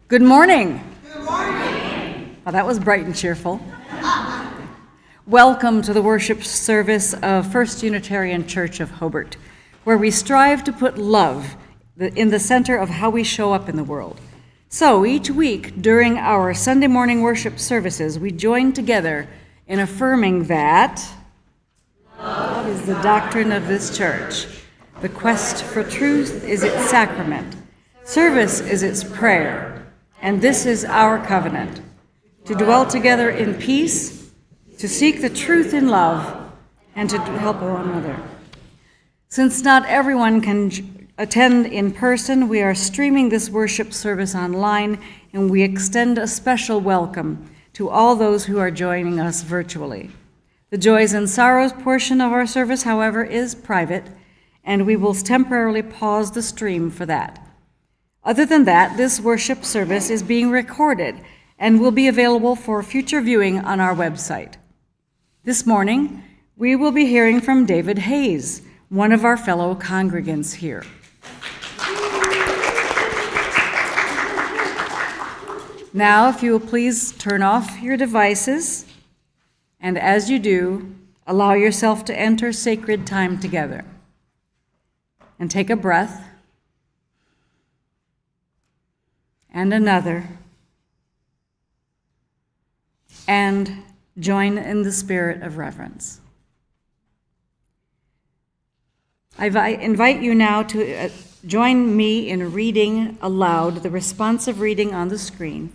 Good morning. Good morning. Oh, that was bright and cheerful. Welcome to the worship service of First Unitarian Church of Hobart, where we strive to put love in the center of how we show up in the world. So each week during our Sunday morning worship services, we join together in affirming that love is the doctrine of this church. The quest for truth is its sacrament. Service is its prayer. And this is our covenant, to dwell together in peace, to seek the truth in love, and to help one another. Since not everyone can attend in person, we are streaming this worship service online, and we extend a special welcome to all those who are joining us virtually. The joys and sorrows portion of our service, however, is private, and we will temporarily pause the stream for that. Other than that, this worship service is being recorded and will be available for future viewing on our website. This morning, we will be hearing from David Hayes, one of our fellow congregants here. Now, if you will please turn off your devices, and as you do, allow yourself to enter sacred time together. And take a breath. And another, and join in the spirit of reverence. I invite you now to join me in reading aloud the responsive reading on the screen.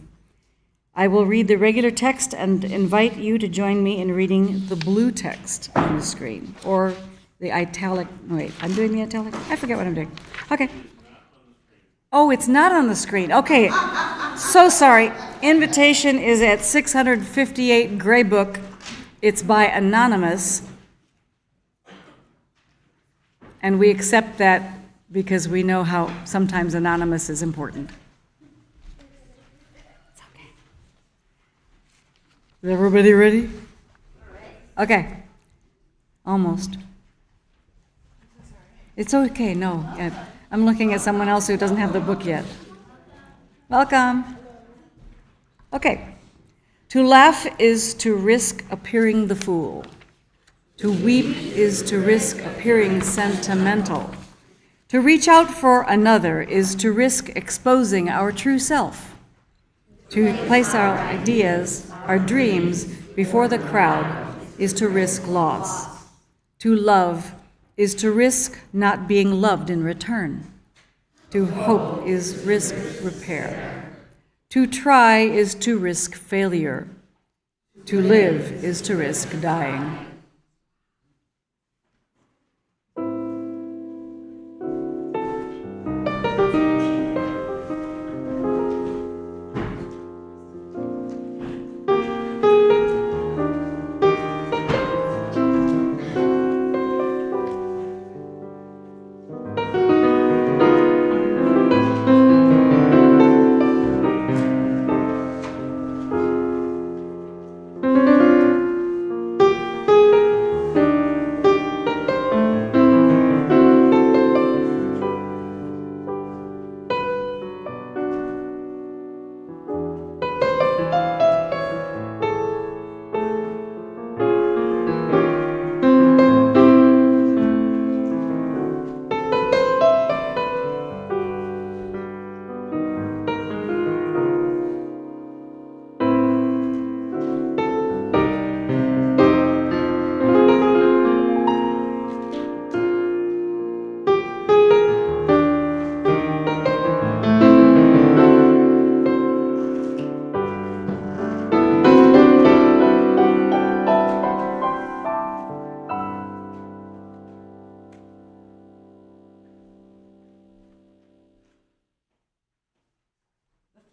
I will read the regular text and invite you to join me in reading the blue text on the screen, or the italic. Wait, I'm doing the italic? I forget what I'm doing. Okay. Oh, it's not on the screen. Okay, so sorry. Invitation is at 658 Gray Book. It's by Anonymous. And we accept that because we know how sometimes Anonymous is important. It's okay. Is everybody ready? Okay. Almost. It's okay, no. I'm looking at someone else who doesn't have the book yet. Welcome. Okay. To laugh is to risk appearing the fool. To weep is to risk appearing sentimental. To reach out for another is to risk exposing our true self. To place our ideas, our dreams, before the crowd is to risk loss. To love is to risk not being loved in return. To hope is risk repair. To try is to risk failure. To live is to risk dying.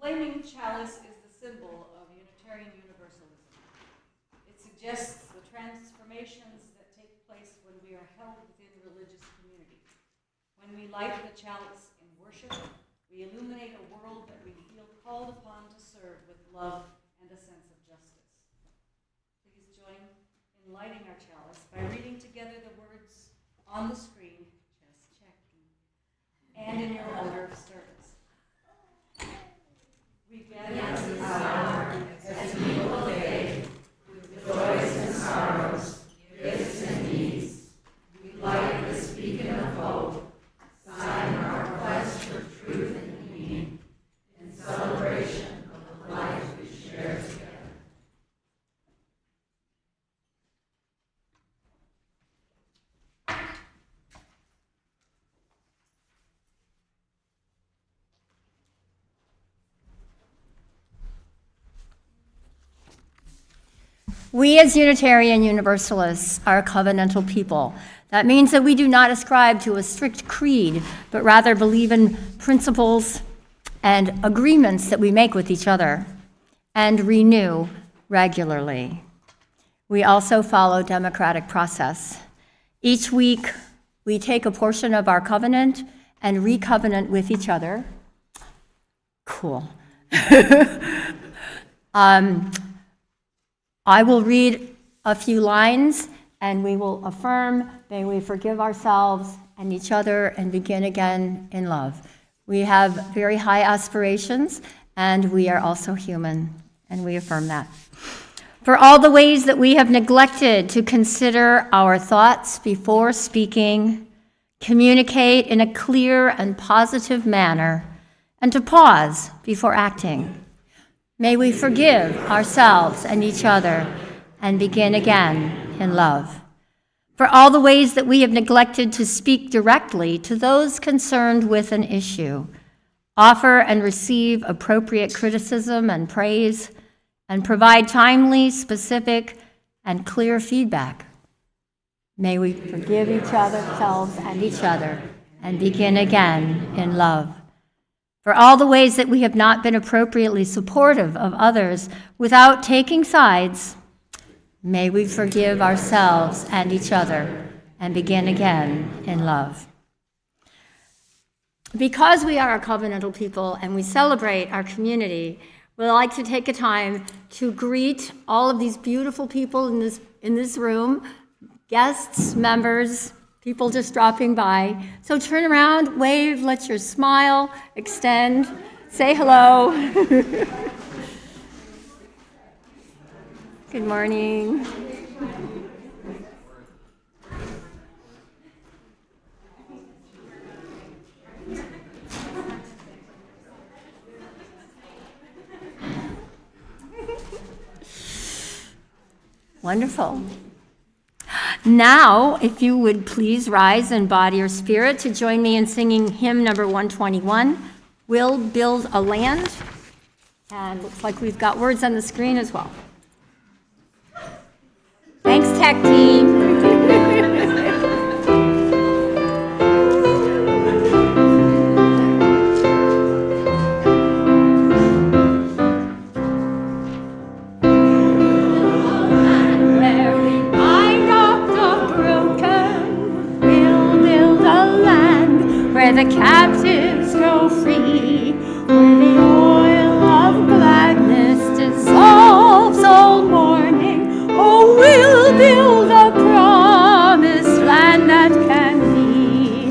Flaming chalice is the symbol of Unitarian Universalism. It suggests the transformations that take place when we are held within religious community. When we light the chalice in worship, we illuminate a world that we feel called upon to serve with love and a sense of justice. Please join in lighting our chalice by reading together the words on the screen, just checking, and in your order of service. We We as Unitarian Universalists are a covenantal people. That means that we do not ascribe to a strict creed, but rather believe in principles and agreements that we make with each other and renew regularly. We also follow democratic process. Each week, we take a portion of our covenant and recovenant with each other. Cool. I will read a few lines and we will affirm, may we forgive ourselves and each other and begin again in love. We have very high aspirations and we are also human, and we affirm that. For all the ways that we have neglected to consider our thoughts before speaking, communicate in a clear and positive manner, and to pause before acting. May we forgive ourselves and each other and begin again in love. For all the ways that we have neglected to speak directly to those concerned with an issue, offer and receive appropriate criticism and praise, and provide timely, specific, and clear feedback. May we forgive ourselves and each other and begin again in love. For all the ways that we have not been appropriately supportive of others without taking sides, may we forgive ourselves and each other and begin again in love. Because we are a covenantal people and we celebrate our community, we'd like to take a time to greet all of these beautiful people in this room, guests, members, people just dropping by. So turn around, wave, let your smile extend, say hello. Good morning. Wonderful. Now, if you would please rise in body or spirit to join me in singing hymn number 121, We'll Build a Land. And looks like we've got words on the screen as well. Thanks, tech team. Where the captives go free, where the oil of gladness dissolves all mourning. Oh, we'll build a promised land that can be.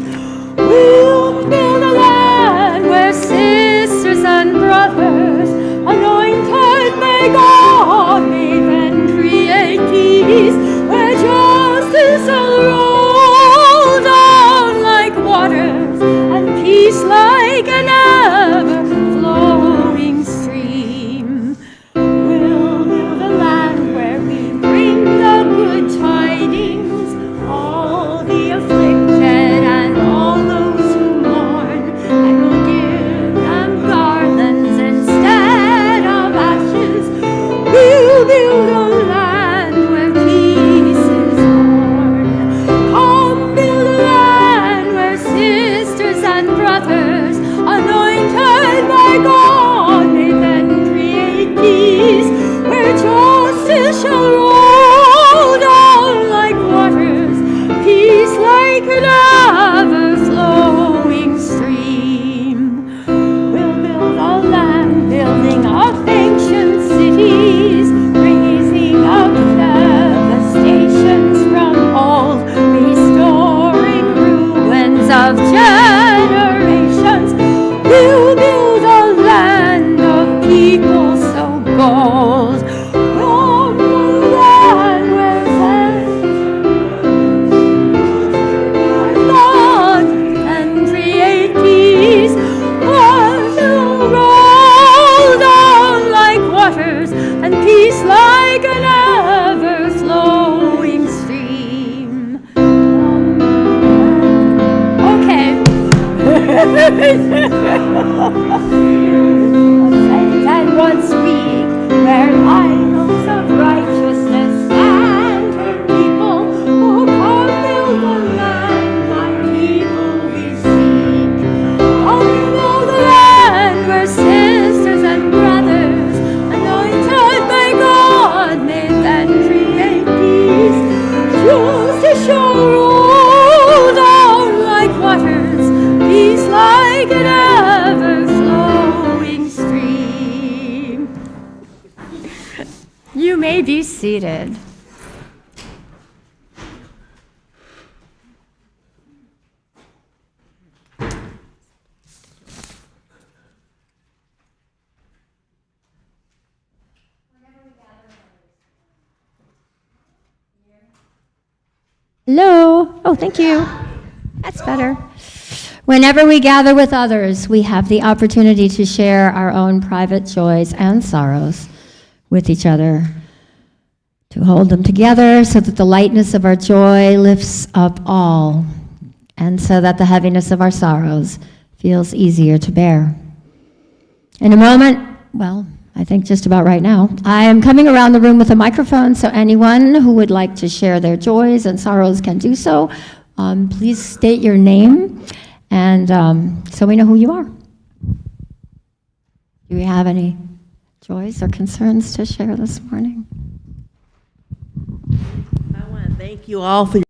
We'll build a land where sisters and brothers, anointed by God, may then create peace, where justice will roll down like water. Peace like an ever-flowing stream. We'll build a land where we bring the good tidings, all the afflicted and all those who mourn, and we'll give them garlands instead of ashes. We'll build a land where peace is born. Come build a land where sisters and brothers, anointed by God, may then create peace, where justice shall roll down like waters, peace like an ever-flowing stream. We'll build a land, building up ancient cities, raising up devastations from old, restoring ruins of generations. We'll build a land of people so bold. We'll build a land where God and create peace. Wars will roll down like waters, and peace like an ever-flowing stream. Okay. And once week, where idols of righteousness be seated. Hello. Oh, thank you. That's better. Whenever we gather with others, we have the opportunity to share our own private joys and sorrows with each other, to hold them together so that the lightness of our joy lifts up all, and so that the heaviness of our sorrows feels easier to bear. In a moment, well, I think just about right now, I am coming around the room with a microphone, so anyone who would like to share their joys and sorrows can do so. Please state your name, and so we know who you are. Do we have any joys or concerns to share this morning? I want to thank you all for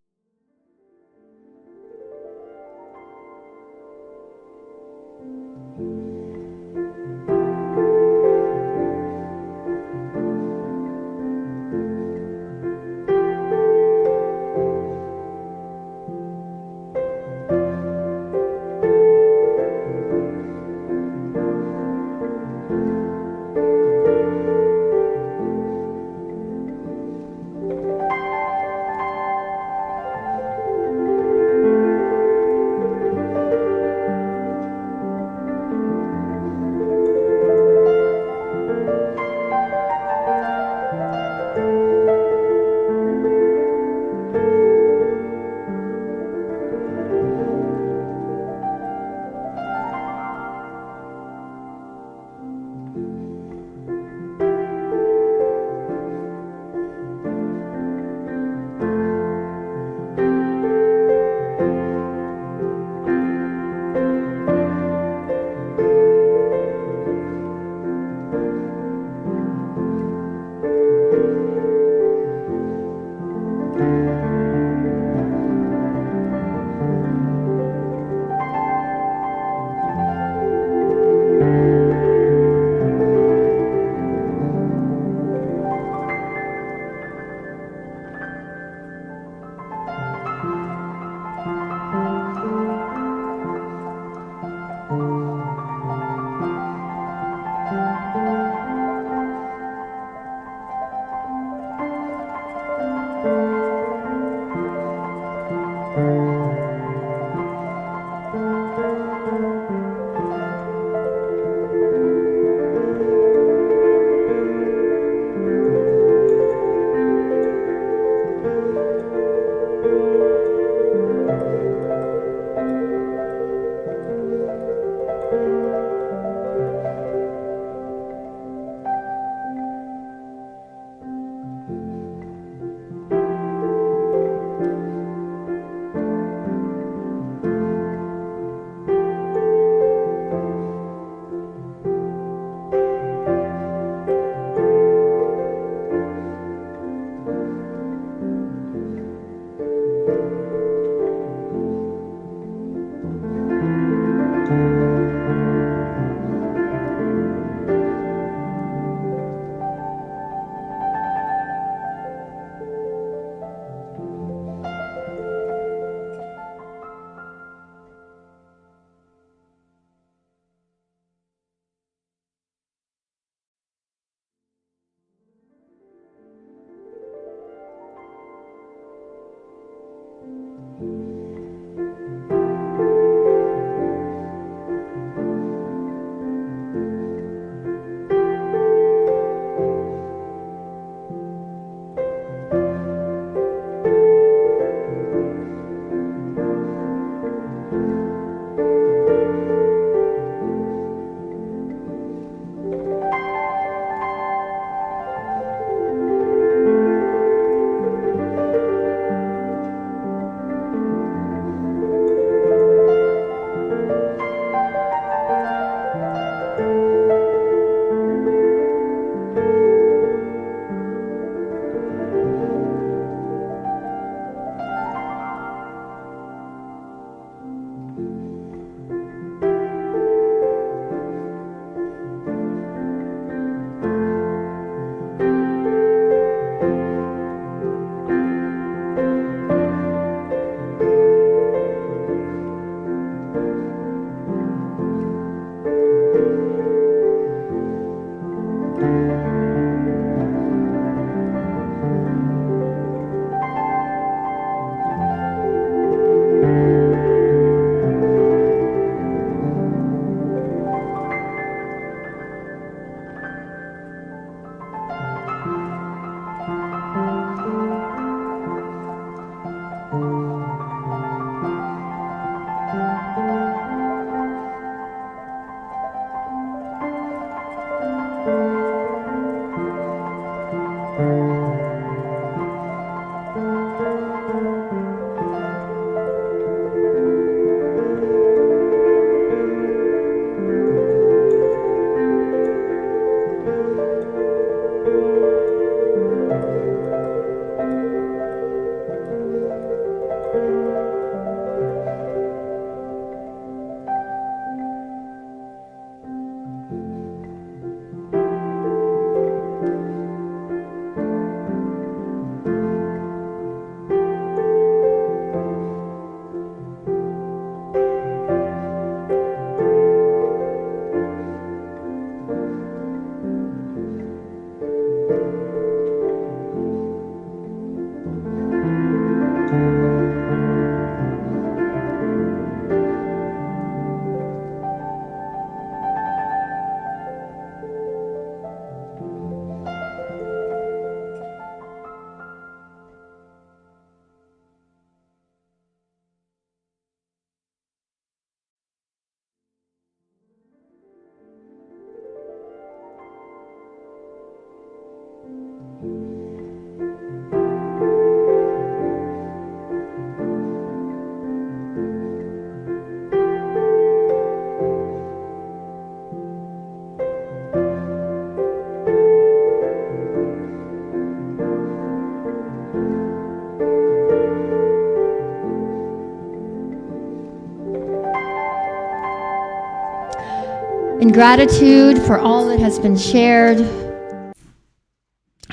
In gratitude for all that has been shared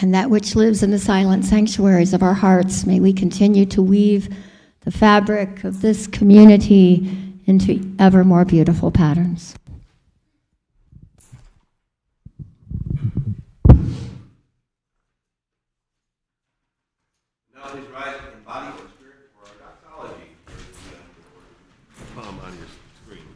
and that which lives in the silent sanctuaries of our hearts, may we continue to weave the fabric of this community into ever more beautiful patterns. Now please rise in body or spirit for our doxology. On your screen.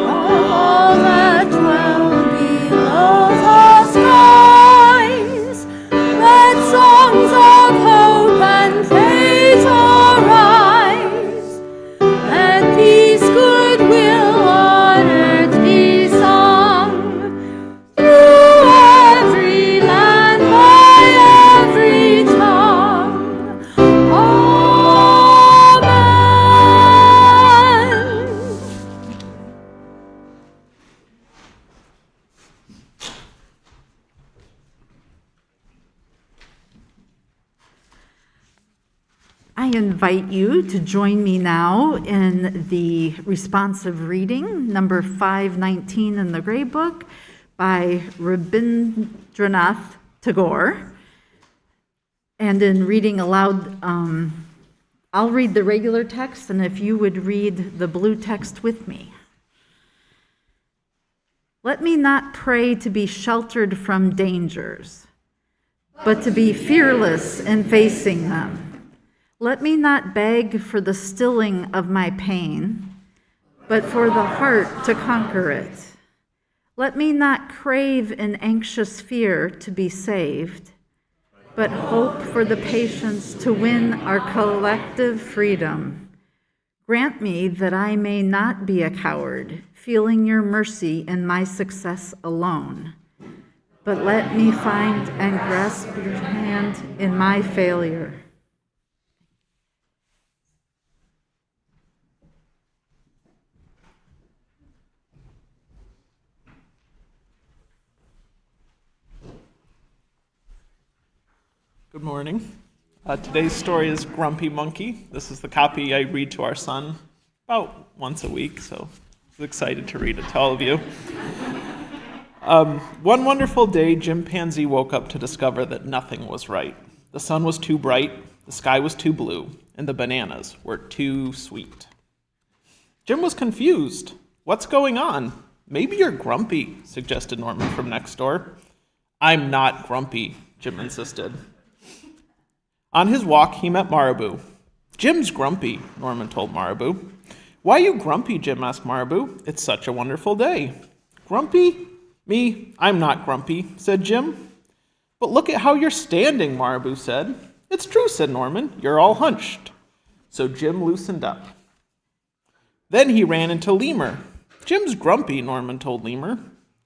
All that dwell below the skies, let songs of hope and praise arise. Let peace, goodwill on earth be sung, through every land, by every tongue. Amen. I invite you to join me now in the responsive reading, number 519 in the Gray Book by Rabindranath Tagore. And in reading aloud, I'll read the regular text, and if you would read the blue text with me. Let me not pray to be sheltered from dangers, but to be fearless in facing them. Let me not beg for the stilling of my pain, but for the heart to conquer it. Let me not crave in anxious fear to be saved, but hope for the patience to win our collective freedom. Grant me that I may not be a coward, feeling your mercy in my success alone, but let me find and grasp your hand in my failure. Good morning. Today's story is Grumpy Monkey. This is the copy I read to our son about once a week, so I'm excited to read it to all of you. One wonderful day, Chimpanzee woke up to discover that nothing was right. The sun was too bright, the sky was too blue, and the bananas were too sweet. Jim was confused. What's going on? Maybe you're grumpy, suggested Norman from next door. I'm not grumpy, Jim insisted. On his walk, he met Marabou. Jim's grumpy, Norman told Marabou. Why are you grumpy, Jim asked Marabou. It's such a wonderful day. Grumpy? Me? I'm not grumpy, said Jim. But look at how you're standing, Marabou said. It's true, said Norman. You're all hunched. So Jim loosened up. Then he ran into Lemur. Jim's grumpy, Norman told Lemur.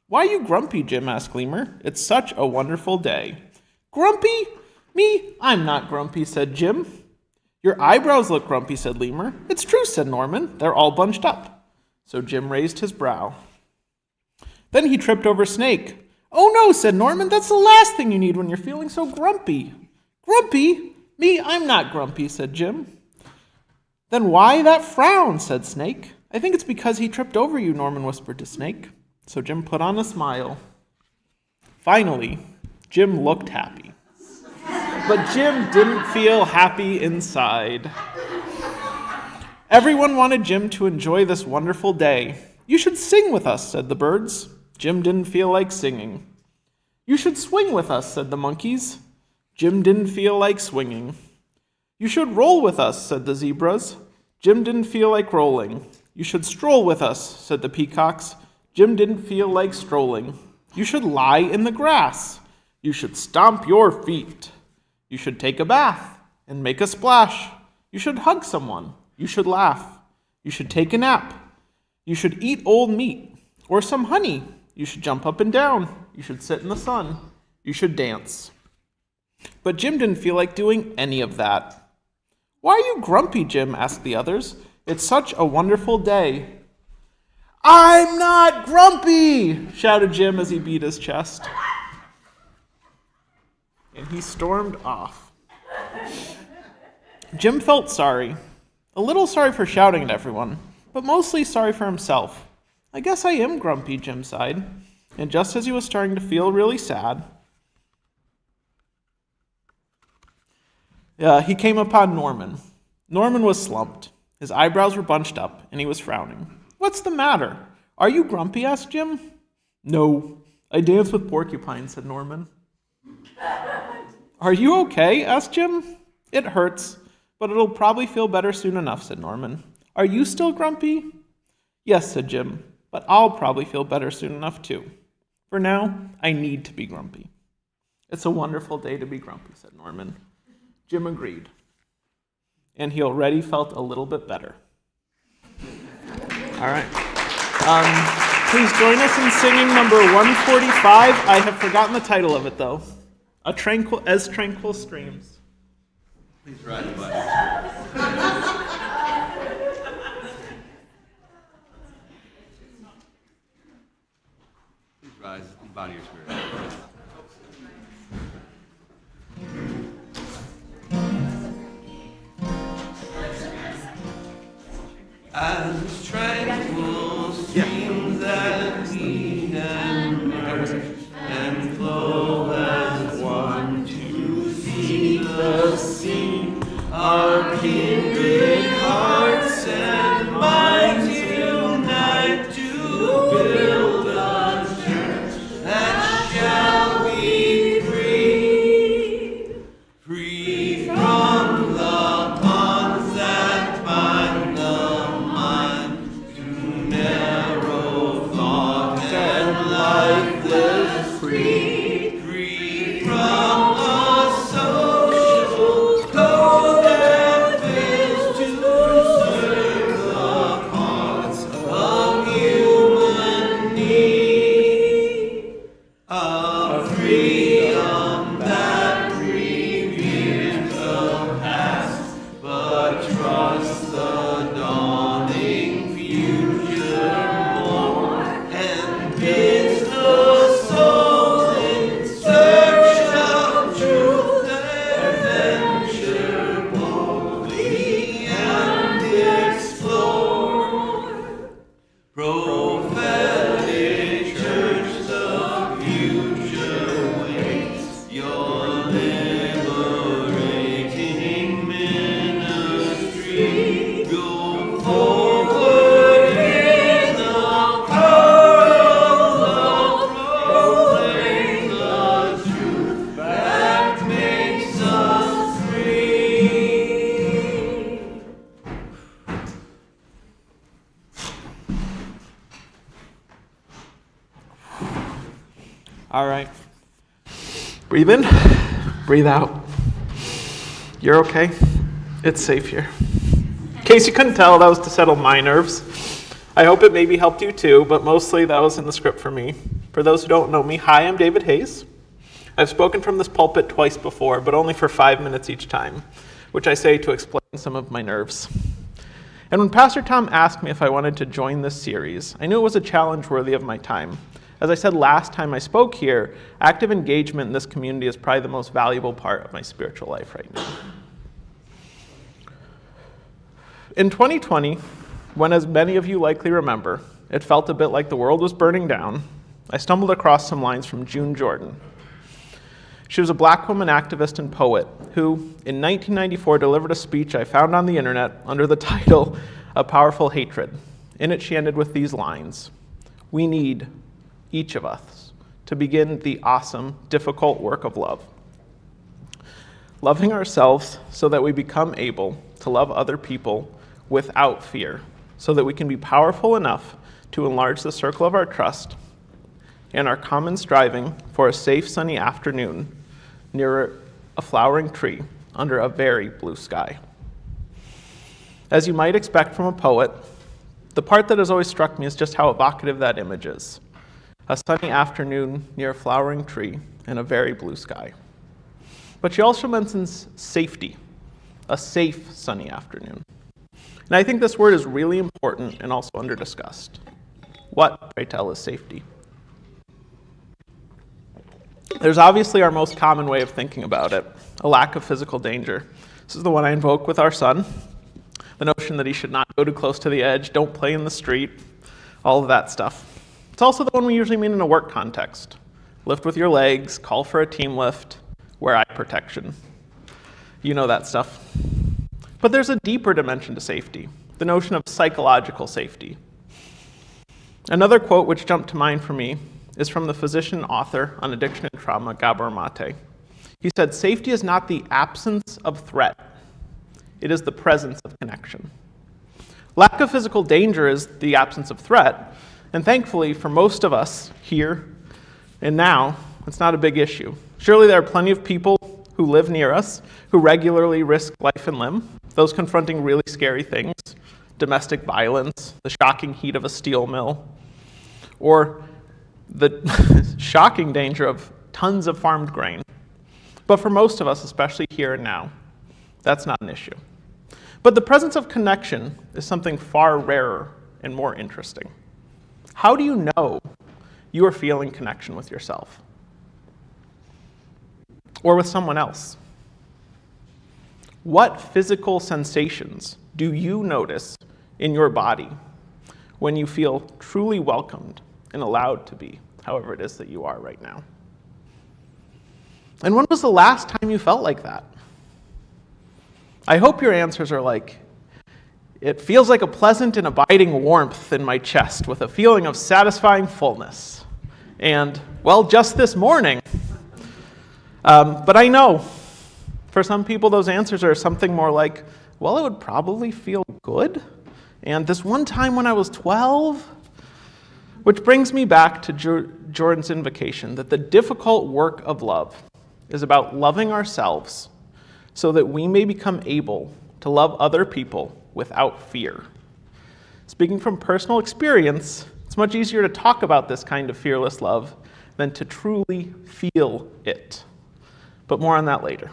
Why are you grumpy, Jim asked Lemur. It's such a wonderful day. Grumpy? Me? I'm not grumpy, said Jim. Your eyebrows look grumpy, said Lemur. It's true, said Norman. They're all bunched up. So Jim raised his brow. Then he tripped over Snake. Oh no, said Norman. That's the last thing you need when you're feeling so grumpy. Grumpy? Me? I'm not grumpy, said Jim. Then why that frown, said Snake. I think it's because he tripped over you, Norman whispered to Snake. So Jim put on a smile. Finally, Jim looked happy. But Jim didn't feel happy inside. Everyone wanted Jim to enjoy this wonderful day. You should sing with us, said the birds. Jim didn't feel like singing. You should swing with us, said the monkeys. Jim didn't feel like swinging. You should roll with us, said the zebras. Jim didn't feel like rolling. You should stroll with us, said the peacocks. Jim didn't feel like strolling. You should lie in the grass. You should stomp your feet. You should take a bath and make a splash. You should hug someone. You should laugh. You should take a nap. You should eat old meat or some honey. You should jump up and down. You should sit in the sun. You should dance. But Jim didn't feel like doing any of that. Why are you grumpy, Jim? Asked the others. It's such a wonderful day. I'm not grumpy, shouted Jim as he beat his chest. And he stormed off. Jim felt sorry. A little sorry for shouting at everyone, but mostly sorry for himself. I guess I am grumpy, Jim sighed. And just as he was starting to feel really sad, he came upon Norman. Norman was slumped. His eyebrows were bunched up, and he was frowning. "What's the matter? Are you grumpy?" asked Jim. "No, I dance with porcupines," said Norman. "Are you okay?" asked Jim. "It hurts, but it'll probably feel better soon enough," said Norman. "Are you still grumpy?" "Yes," said Jim, "but I'll probably feel better soon enough too. For now, I need to be grumpy." "It's a wonderful day to be grumpy," said Norman. Jim agreed, and he already felt a little bit better. All right. Please join us in singing number 145. I have forgotten the title of it, though. As Tranquil Streams. Please rise and body your spirit. Please rise and body your spirit. As tranquil streams that lead and merge and flow as one to see the sea, our kindred hearts and minds unite to build a church that shall be free, free from the bonds that bind the mind to narrow thought and lifeless creed, free from a social code that fails to serve the cause of human need, a freedom that reveres the past, but trusts the dawning future more, and bids the soul in search of truth adventure boldly and explore. Prophetic church, the future waits your liberating ministry. Go forward in the power of love, proclaim the truth that makes us free. All right. Breathe in, breathe out. You're okay. It's safe here. In case you couldn't tell, that was to settle my nerves. I hope it maybe helped you too, but mostly that was in the script for me. For those who don't know me, hi, I'm David Hayes. I've spoken from this pulpit twice before, but only for 5 minutes each time, which I say to explain some of my nerves. And when Pastor Tom asked me if I wanted to join this series, I knew it was a challenge worthy of my time. As I said last time I spoke here, active engagement in this community is probably the most valuable part of my spiritual life right now. In 2020, when, as many of you likely remember, it felt a bit like the world was burning down, I stumbled across some lines from June Jordan. She was a black woman activist and poet who, in 1994, delivered a speech I found on the internet under the title, A Powerful Hatred. In it, she ended with these lines: "We need, each of us, to begin the awesome, difficult work of love. Loving ourselves so that we become able to love other people without fear, so that we can be powerful enough to enlarge the circle of our trust and our common striving for a safe, sunny afternoon near a flowering tree under a very blue sky." As you might expect from a poet, the part that has always struck me is just how evocative that image is. A sunny afternoon near a flowering tree and a very blue sky. But she also mentions safety, a safe sunny afternoon. And I think this word is really important and also under-discussed. What, pray tell, is safety? There's obviously our most common way of thinking about it, a lack of physical danger. This is the one I invoke with our son, the notion that he should not go too close to the edge, don't play in the street, all of that stuff. It's also the one we usually mean in a work context. Lift with your legs, call for a team lift, wear eye protection. You know that stuff. But there's a deeper dimension to safety, the notion of psychological safety. Another quote which jumped to mind for me is from the physician author on addiction and trauma, Gabor Mate. He said, "Safety is not the absence of threat. It is the presence of connection." Lack of physical danger is the absence of threat, and thankfully for most of us here and now, it's not a big issue. Surely there are plenty of people who live near us who regularly risk life and limb, those confronting really scary things, domestic violence, the shocking heat of a steel mill, or the shocking danger of tons of farmed grain. But for most of us, especially here and now, that's not an issue. But the presence of connection is something far rarer and more interesting. How do you know you are feeling connection with yourself? Or with someone else? What physical sensations do you notice in your body when you feel truly welcomed and allowed to be, however it is that you are right now? And when was the last time you felt like that? I hope your answers are like, it feels like a pleasant and abiding warmth in my chest with a feeling of satisfying fullness. And, well, just this morning. But I know, for some people, those answers are something more like, well, it would probably feel good. And this one time when I was 12, which brings me back to Jordan's invocation, that the difficult work of love is about loving ourselves so that we may become able to love other people without fear. Speaking from personal experience, it's much easier to talk about this kind of fearless love than to truly feel it. But more on that later.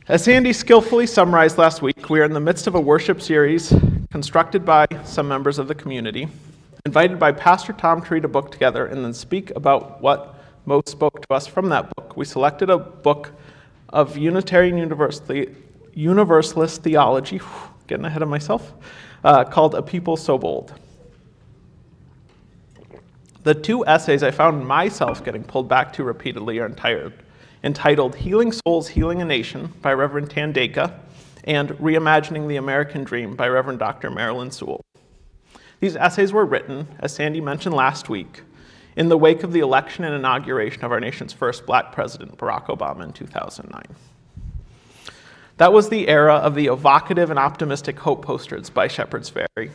As Sandi skillfully summarized last week, we are in the midst of a worship series constructed by some members of the community, invited by Pastor Tom to read a book together and then speak about what most spoke to us from that book. We selected a book of Unitarian Universalist theology, getting ahead of myself, called A People So Bold. The two essays I found myself getting pulled back to repeatedly are entitled Healing Souls, Healing a Nation by Reverend Tandeka and Reimagining the American Dream by Reverend Dr. Marilyn Sewell. These essays were written, as Sandi mentioned last week, in the wake of the election and inauguration of our nation's first black president, Barack Obama, in 2009. That was the era of the evocative and optimistic hope posters by Shepherd's Ferry,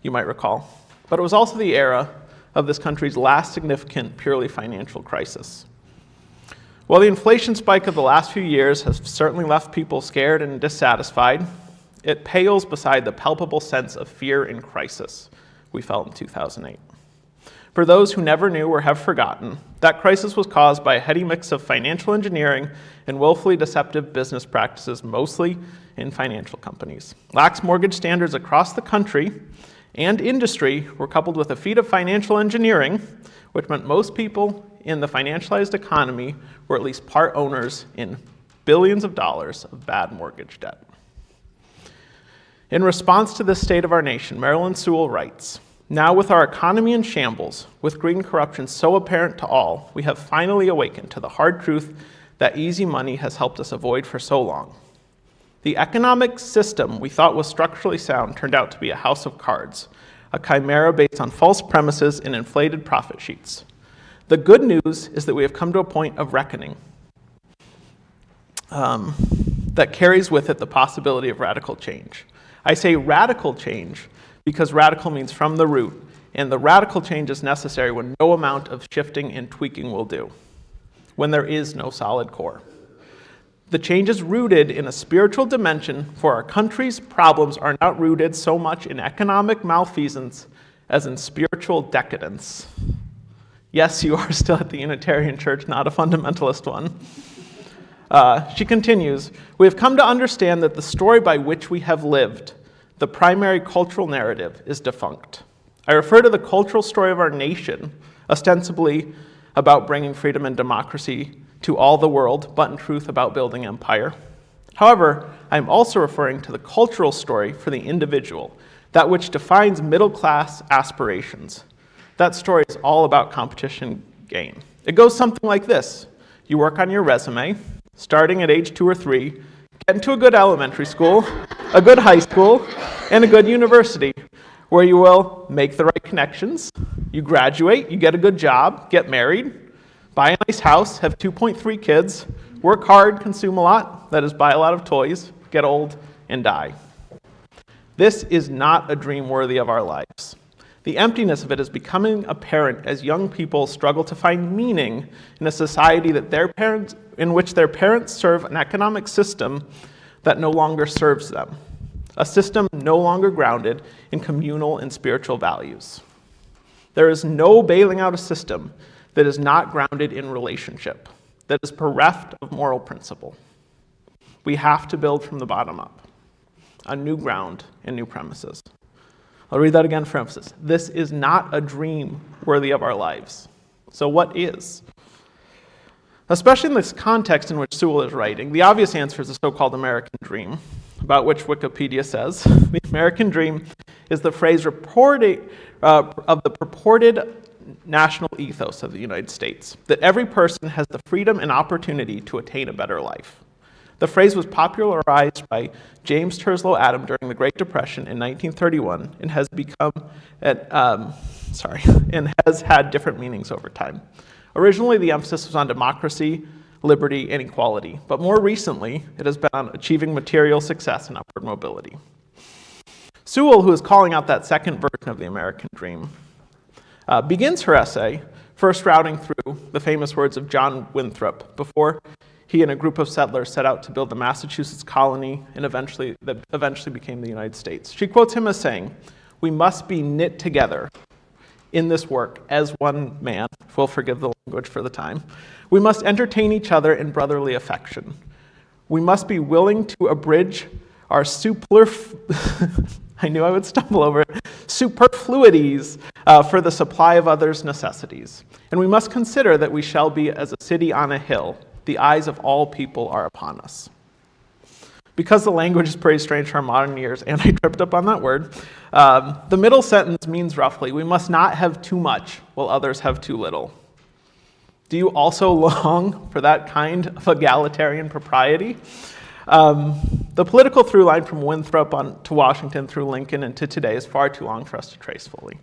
you might recall. But it was also the era of this country's last significant, purely financial crisis. While the inflation spike of the last few years has certainly left people scared and dissatisfied, it pales beside the palpable sense of fear and crisis we felt in 2008. For those who never knew or have forgotten, that crisis was caused by a heady mix of financial engineering and willfully deceptive business practices, mostly in financial companies. Lax mortgage standards across the country and industry were coupled with a feat of financial engineering, which meant most people in the financialized economy were at least part owners in billions of dollars of bad mortgage debt. In response to this state of our nation, Marilyn Sewell writes, "Now with our economy in shambles, with greed and corruption so apparent to all, we have finally awakened to the hard truth that easy money has helped us avoid for so long. The economic system we thought was structurally sound turned out to be a house of cards, a chimera based on false premises and inflated profit sheets. The good news is that we have come to a point of reckoning that carries with it the possibility of radical change. I say radical change because radical means from the root, and the radical change is necessary when no amount of shifting and tweaking will do, when there is no solid core. The change is rooted in a spiritual dimension, for our country's problems are not rooted so much in economic malfeasance as in spiritual decadence." Yes, you are still at the Unitarian Church, not a fundamentalist one. She continues, "We have come to understand that the story by which we have lived, the primary cultural narrative, is defunct. I refer to the cultural story of our nation, ostensibly about bringing freedom and democracy to all the world, but in truth about building empire. However, I'm also referring to the cultural story for the individual, that which defines middle-class aspirations. That story is all about competition gain. It goes something like this. You work on your resume, starting at age 2 or 3, get into a good elementary school, a good high school, and a good university, where you will make the right connections, you graduate, you get a good job, get married, buy a nice house, have 2.3 kids, work hard, consume a lot, that is, buy a lot of toys, get old, and die. This is not a dream worthy of our lives. The emptiness of it is becoming apparent as young people struggle to find meaning in a society in which their parents serve an economic system that no longer serves them, a system no longer grounded in communal and spiritual values. There is no bailing out a system that is not grounded in relationship, that is bereft of moral principle. We have to build from the bottom up, on new ground and new premises. I'll read that again for emphasis. This is not a dream worthy of our lives. So what is? Especially in this context in which Sewell is writing, the obvious answer is the so-called American dream, about which Wikipedia says, the American dream is the phrase of the purported national ethos of the United States, that every person has the freedom and opportunity to attain a better life. The phrase was popularized by James Turslow Adam during the Great Depression in 1931 and has has had different meanings over time. Originally, the emphasis was on democracy, liberty, and equality, but more recently, it has been on achieving material success and upward mobility. Sewell, who is calling out that second version of the American dream, begins her essay first routing through the famous words of John Winthrop before he and a group of settlers set out to build the Massachusetts colony and eventually became the United States. She quotes him as saying, "We must be knit together in this work as one man," if we'll forgive the language for the time. "We must entertain each other in brotherly affection. We must be willing to abridge our I knew I would stumble over it, superfluities for the supply of others' necessities. And we must consider that we shall be as a city on a hill. The eyes of all people are upon us." Because the language is pretty strange for our modern ears, and I tripped up on that word, the middle sentence means roughly, we must not have too much while others have too little. Do you also long for that kind of egalitarian propriety? The political through line from Winthrop to Washington through Lincoln and to today is far too long for us to trace fully.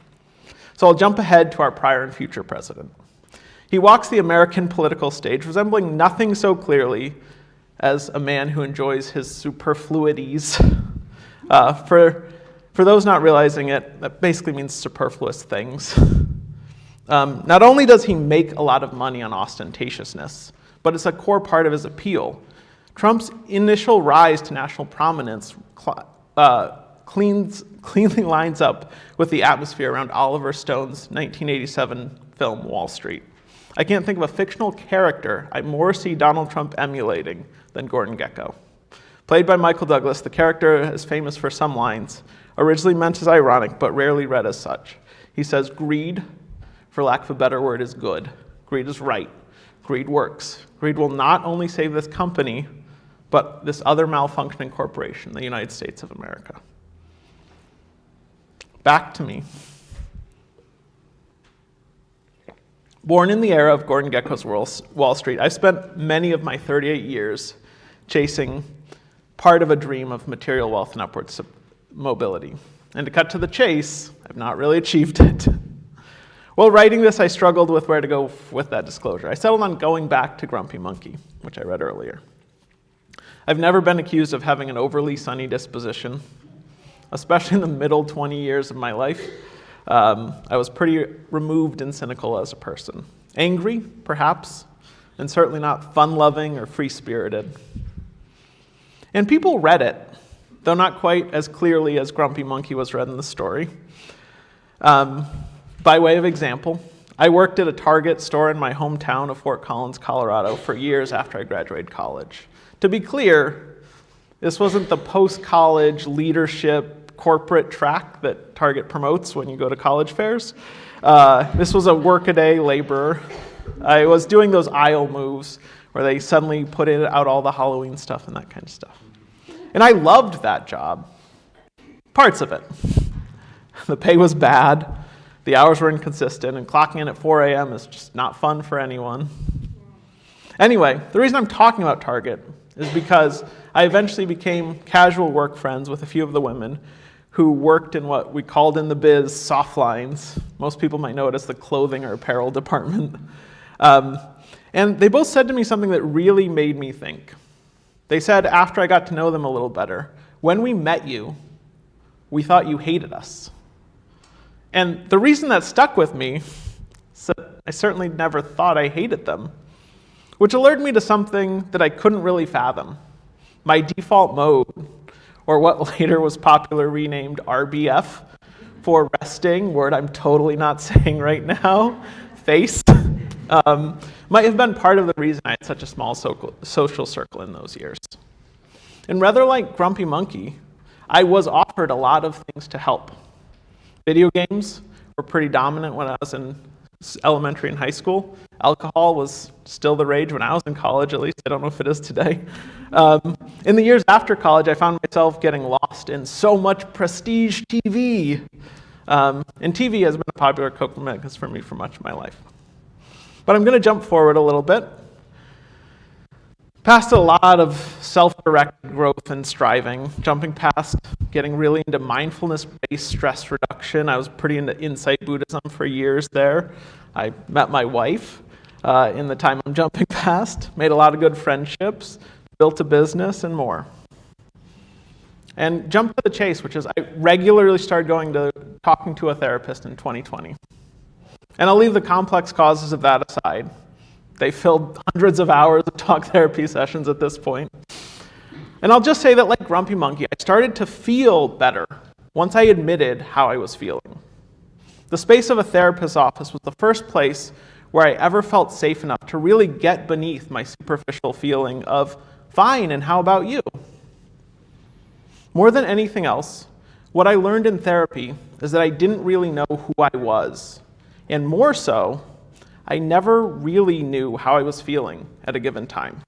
So I'll jump ahead to our prior and future president. He walks the American political stage resembling nothing so clearly as a man who enjoys his superfluities. For those not realizing it, that basically means superfluous things. Not only does he make a lot of money on ostentatiousness, but it's a core part of his appeal. Trump's initial rise to national prominence cleanly lines up with the atmosphere around Oliver Stone's 1987 film Wall Street. I can't think of a fictional character I more see Donald Trump emulating than Gordon Gekko. Played by Michael Douglas, the character is famous for some lines, originally meant as ironic, but rarely read as such. He says, "Greed, for lack of a better word, is good. Greed is right. Greed works. Greed will not only save this company, but this other malfunctioning corporation, the United States of America." Back to me. Born in the era of Gordon Gekko's Wall Street, I've spent many of my 38 years chasing part of a dream of material wealth and upward mobility. And to cut to the chase, I've not really achieved it. While writing this, I struggled with where to go with that disclosure. I settled on going back to Grumpy Monkey, which I read earlier. I've never been accused of having an overly sunny disposition, especially in the middle 20 years of my life. I was pretty removed and cynical as a person. Angry, perhaps, and certainly not fun-loving or free-spirited. And people read it, though not quite as clearly as Grumpy Monkey was read in the story. By way of example, I worked at a Target store in my hometown of Fort Collins, Colorado, for years after I graduated college. To be clear, this wasn't the post-college leadership, corporate track that Target promotes when you go to college fairs. This was a workaday laborer. I was doing those aisle moves where they suddenly put out all the Halloween stuff and that kind of stuff. And I loved that job. Parts of it. The pay was bad, the hours were inconsistent, and clocking in at 4 a.m. is just not fun for anyone. Anyway, the reason I'm talking about Target is because I eventually became casual work friends with a few of the women who worked in what we called in the biz soft lines. Most people might know it as the clothing or apparel department. And they both said to me something that really made me think. They said, after I got to know them a little better, when we met you, we thought you hated us. And the reason that stuck with me is that I certainly never thought I hated them, which alerted me to something that I couldn't really fathom. My default mode, or what later was popularly renamed RBF, for resting, word I'm totally not saying right now, face, might have been part of the reason I had such a small social circle in those years. And rather like Grumpy Monkey, I was offered a lot of things to help. Video games were pretty dominant when I was in elementary and high school. Alcohol was still the rage when I was in college, at least. I don't know if it is today. In the years after college, I found myself getting lost in so much prestige TV. And TV has been a popular coping mechanism for me for much of my life. But I'm going to jump forward a little bit. Past a lot of self-directed growth and striving, jumping past getting really into mindfulness-based stress reduction. I was pretty into insight Buddhism for years there. I met my wife in the time I'm jumping past, made a lot of good friendships, built a business, and more. And jumped to the chase, which is I regularly started talking to a therapist in 2020. And I'll leave the complex causes of that aside. They filled hundreds of hours of talk therapy sessions at this point. And I'll just say that like Grumpy Monkey, I started to feel better once I admitted how I was feeling. The space of a therapist's office was the first place where I ever felt safe enough to really get beneath my superficial feeling of fine and how about you? More than anything else, what I learned in therapy is that I didn't really know who I was. And more so, I never really knew how I was feeling at a given time.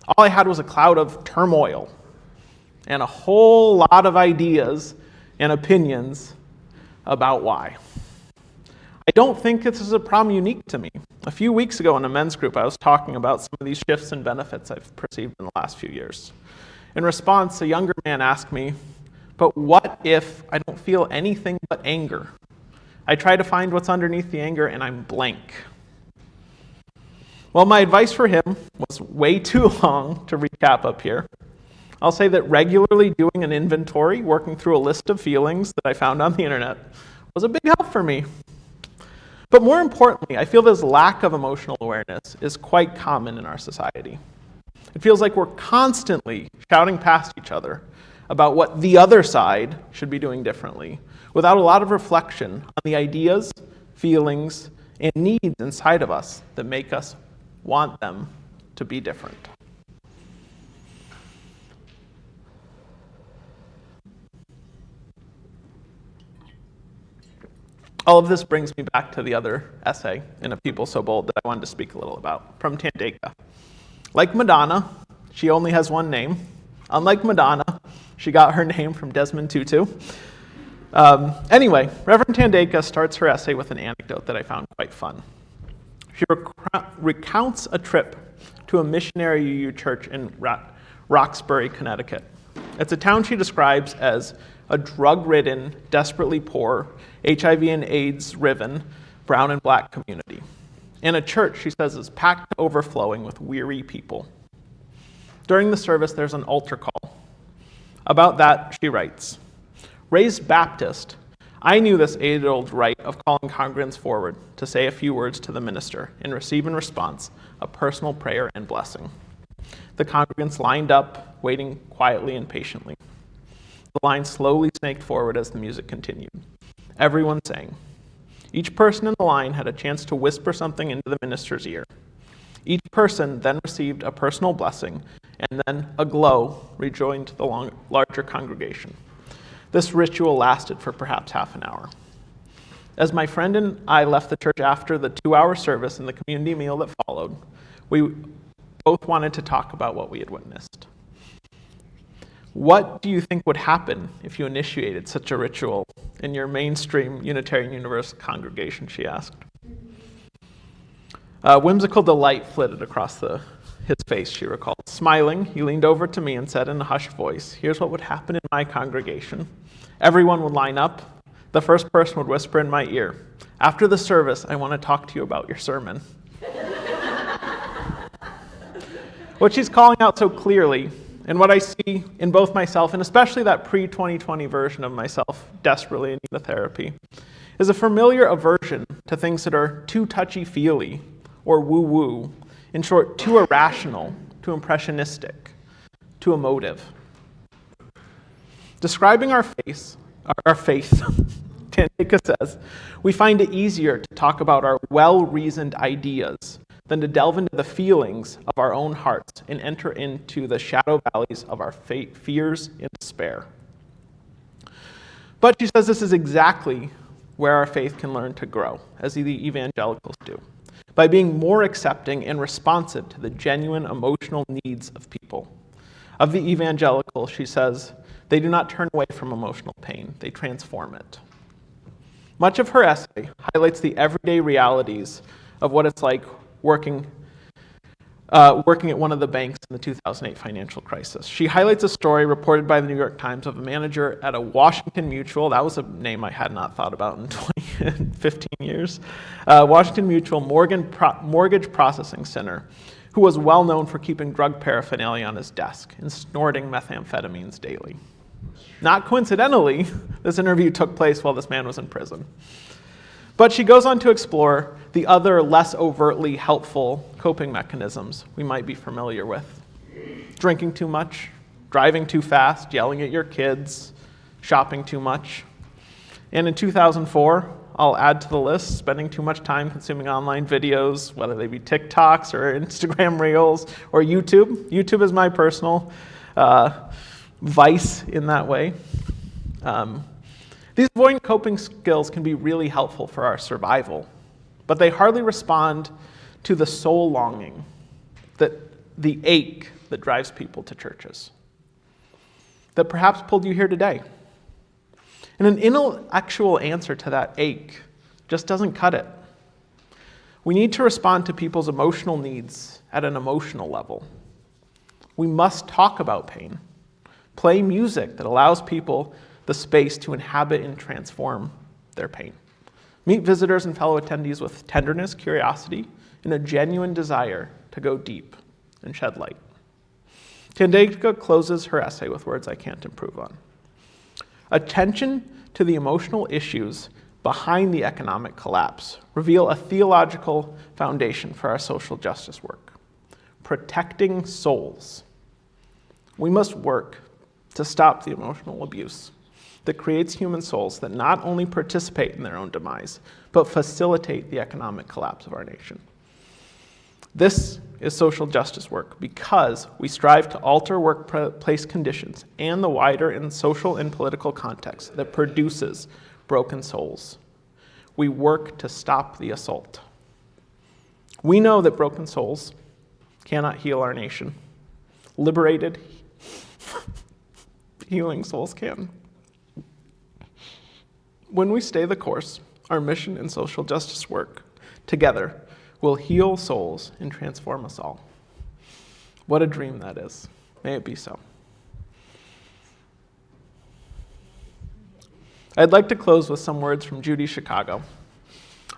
All I had was a cloud of turmoil and a whole lot of ideas and opinions about why. I don't think this is a problem unique to me. A few weeks ago in a men's group, I was talking about some of these shifts and benefits I've perceived in the last few years. In response, a younger man asked me, but what if I don't feel anything but anger? I try to find what's underneath the anger and I'm blank. Well, my advice for him was way too long to recap up here. I'll say that regularly doing an inventory, working through a list of feelings that I found on the internet, was a big help for me. But more importantly, I feel this lack of emotional awareness is quite common in our society. It feels like we're constantly shouting past each other about what the other side should be doing differently, without a lot of reflection on the ideas, feelings, and needs inside of us that make us want them to be different. All of this brings me back to the other essay in A People So Bold that I wanted to speak a little about, from Tandeka. Like Madonna, she only has one name. Unlike Madonna, she got her name from Desmond Tutu. Anyway, Reverend Tandeka starts her essay with an anecdote that I found quite fun. She recounts a trip to a missionary church in Roxbury, Connecticut. It's a town she describes as a drug-ridden, desperately poor, HIV and AIDS-riven brown and black community. And a church, she says, is packed to overflowing with weary people. During the service, there's an altar call. About that, she writes, raised Baptist, I knew this age-old rite of calling congregants forward to say a few words to the minister and receive in response a personal prayer and blessing. The congregants lined up, waiting quietly and patiently. The line slowly snaked forward as the music continued. Everyone sang. Each person in the line had a chance to whisper something into the minister's ear. Each person then received a personal blessing, and then a glow rejoined the larger congregation. This ritual lasted for perhaps half an hour. As my friend and I left the church after the 2-hour service and the community meal that followed, we both wanted to talk about what we had witnessed. What do you think would happen if you initiated such a ritual in your mainstream Unitarian Universalist congregation, she asked. Whimsical delight flitted across his face, she recalled. Smiling, he leaned over to me and said in a hushed voice, "Here's what would happen in my congregation. Everyone would line up. The first person would whisper in my ear, 'After the service, I want to talk to you about your sermon.'" What she's calling out so clearly, and what I see in both myself, and especially that pre-2020 version of myself, desperately in need of therapy, is a familiar aversion to things that are too touchy-feely or woo-woo, in short, too irrational, too impressionistic, too emotive. Describing our faith, Tandika says, we find it easier to talk about our well-reasoned ideas than to delve into the feelings of our own hearts and enter into the shadow valleys of our fears and despair. But she says this is exactly where our faith can learn to grow, as the evangelicals do, by being more accepting and responsive to the genuine emotional needs of people. Of the evangelical, she says, they do not turn away from emotional pain, they transform it. Much of her essay highlights the everyday realities of what it's like working at one of the banks in the 2008 financial crisis. She highlights a story reported by the New York Times of a manager at a Washington Mutual. That was a name I had not thought about in 15 years. Washington Mutual Mortgage Processing Center, who was well known for keeping drug paraphernalia on his desk and snorting methamphetamines daily. Not coincidentally, this interview took place while this man was in prison. But she goes on to explore the other less overtly helpful coping mechanisms we might be familiar with. Drinking too much, driving too fast, yelling at your kids, shopping too much. And in 2004, I'll add to the list, spending too much time consuming online videos, whether they be TikToks or Instagram Reels or YouTube. YouTube is my personal vice in that way. These avoidant coping skills can be really helpful for our survival, but they hardly respond to the soul longing, the ache that drives people to churches, that perhaps pulled you here today. And an intellectual answer to that ache just doesn't cut it. We need to respond to people's emotional needs at an emotional level. We must talk about pain, play music that allows people the space to inhabit and transform their pain. Meet visitors and fellow attendees with tenderness, curiosity, and a genuine desire to go deep and shed light. Tandika closes her essay with words I can't improve on. Attention to the emotional issues behind the economic collapse reveal a theological foundation for our social justice work. Protecting souls. We must work to stop the emotional abuse that creates human souls that not only participate in their own demise, but facilitate the economic collapse of our nation. This is social justice work because we strive to alter workplace conditions and the wider and social and political context that produces broken souls. We work to stop the assault. We know that broken souls cannot heal our nation. Liberated, healing souls can. When we stay the course, our mission in social justice work together will heal souls and transform us all. What a dream that is. May it be so. I'd like to close with some words from Judy Chicago.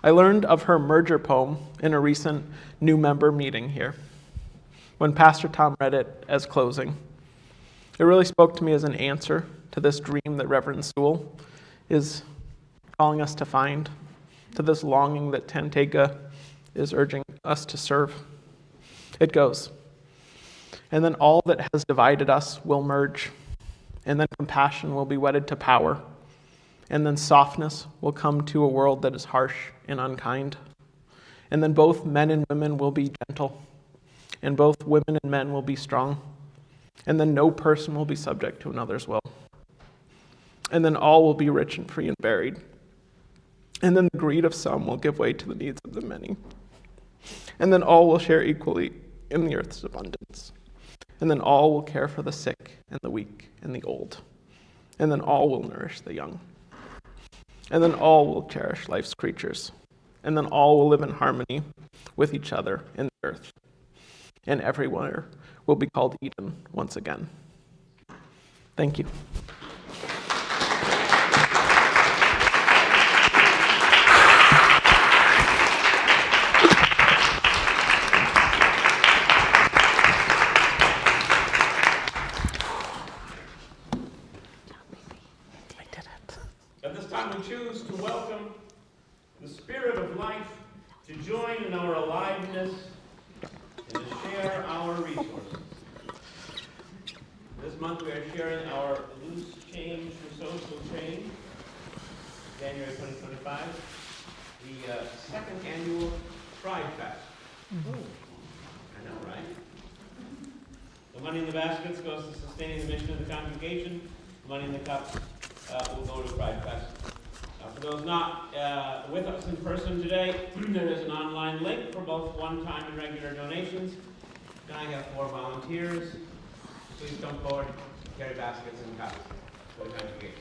I learned of her merger poem in a recent new member meeting here. When Pastor Tom read it as closing, it really spoke to me as an answer to this dream that Reverend Sewell is calling us to find, to this longing that Tantega is urging us to serve. It goes, and then all that has divided us will merge, and then compassion will be wedded to power, and then softness will come to a world that is harsh and unkind, and then both men and women will be gentle, and both women and men will be strong, and then no person will be subject to another's will. And then all will be rich and free and buried. And then the greed of some will give way to the needs of the many. And then all will share equally in the earth's abundance. And then all will care for the sick and the weak and the old. And then all will nourish the young. And then all will cherish life's creatures. And then all will live in harmony with each other in the earth. And everywhere will be called Eden once again. Thank you. At this time, we choose to welcome the Spirit of life to join in our aliveness and to share our resources. This month, we are sharing our Loose Change for Social Change, January 2025, the second annual Pride Fest. I know, right? The money in the baskets goes to sustaining the mission of the congregation. The money in the cup will go to Pride Fest. For those not with us in person today, there is an online link for both one-time and regular donations. And I have 4 volunteers. Please come forward, carry baskets and cups for the congregation.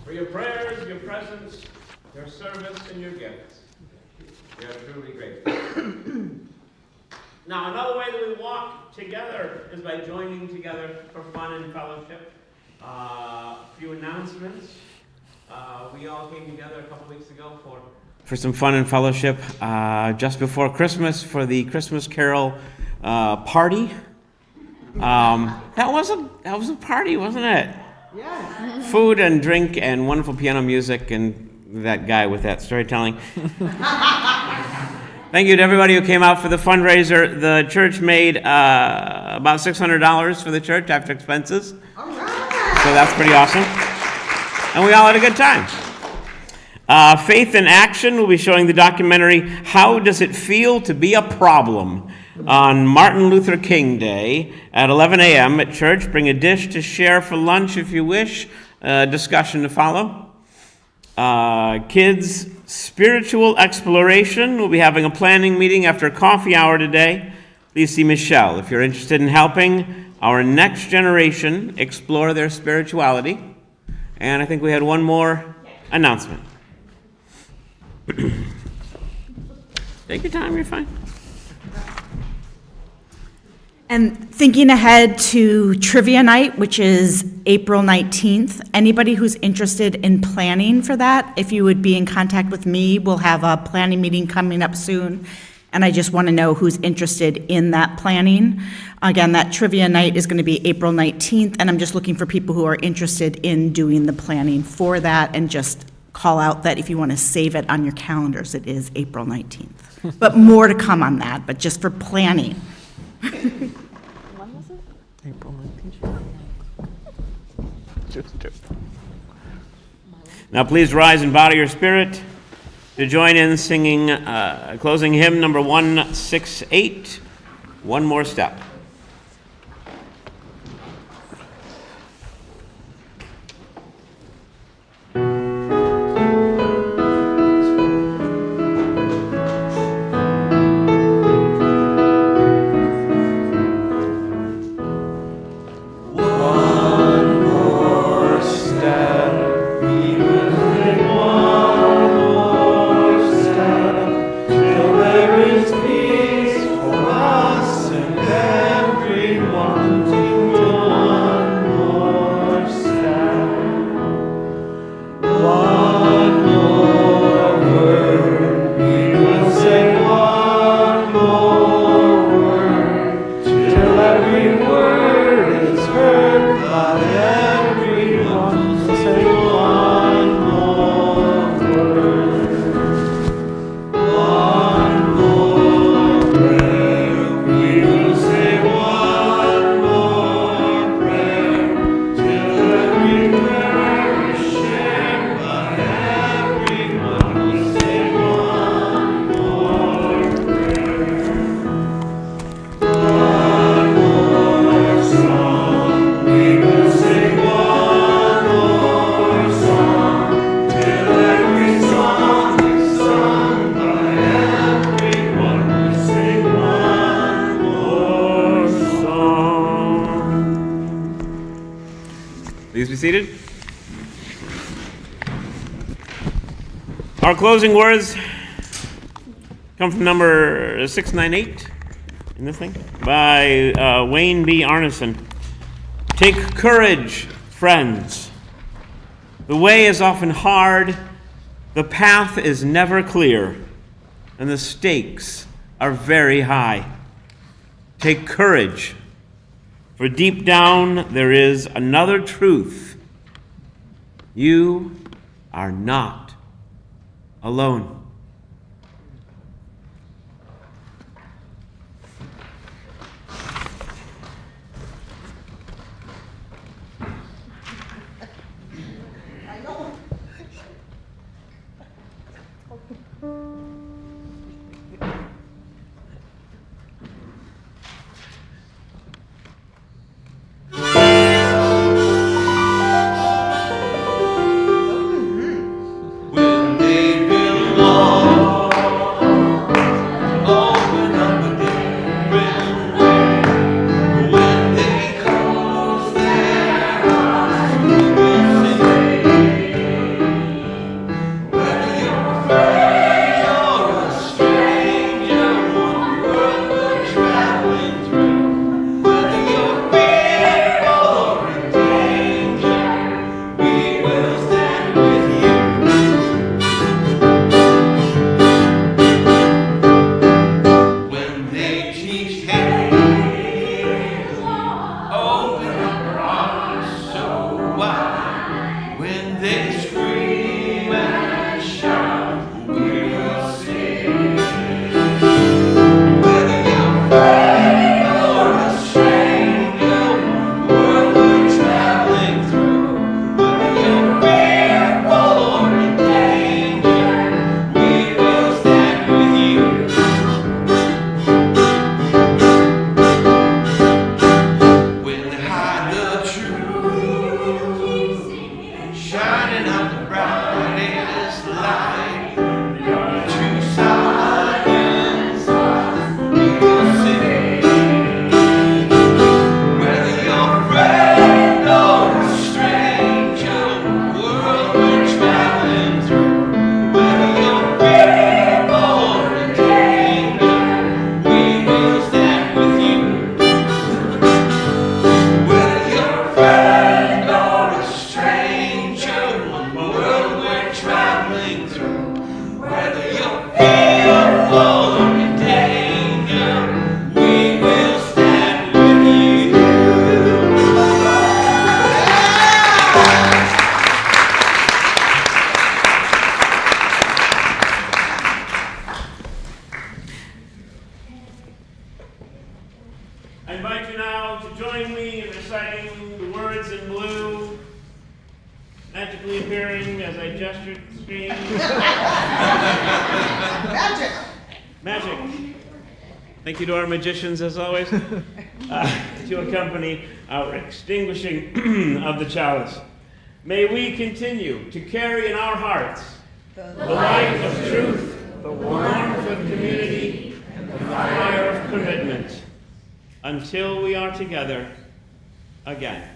For your prayers, your presence, your service, and your gifts, we are truly grateful. Now, another way that we walk together is by joining together for fun and fellowship. A few announcements. We all came together a couple weeks ago for some fun and fellowship just before Christmas for the Christmas Carol party. That was a party, wasn't it? Yeah. Food and drink and wonderful piano music and that guy with that storytelling. Thank you to everybody who came out for the fundraiser. The church made about $600 for the church after expenses. All right. So that's pretty awesome. And we all had a good time. Faith in Action will be showing the documentary How Does It Feel to Be a Problem? On Martin Luther King Day at 11 a.m. at church. Bring a dish to share for lunch if you wish. Discussion to follow. Kids Spiritual Exploration. We'll be having a planning meeting after coffee hour today. Please see Michelle if you're interested in helping our next generation explore their spirituality. And I think we had one more announcement. Take your time, you're fine. And thinking ahead to Trivia Night, which is April 19th, anybody who's interested in planning for that, if you would be in contact with me, we'll have a planning meeting coming up soon, and I just want to know who's interested in that planning. Again, that Trivia Night is going to be April 19th, and I'm just looking for people who are interested in doing the planning for that, and just call out that if you want to save it on your calendars, it is April 19th. But more to come on that, but just for planning. to. Now please rise and bow to your spirit to join in singing closing hymn number 168, One More Step. Please be seated. Our closing words come from number 698 in this thing by Wayne B. Arneson. Take courage, friends. The way is often hard, the path is never clear, and the stakes are very high. Take courage, for deep down there is another truth. You are not alone. magically appearing as I gesture to the screen. Magic. Thank you to our magicians, as always, to accompany our extinguishing of the chalice. May we continue to carry in our hearts the light of truth, the warmth of community, and the fire of commitment, until we are together again.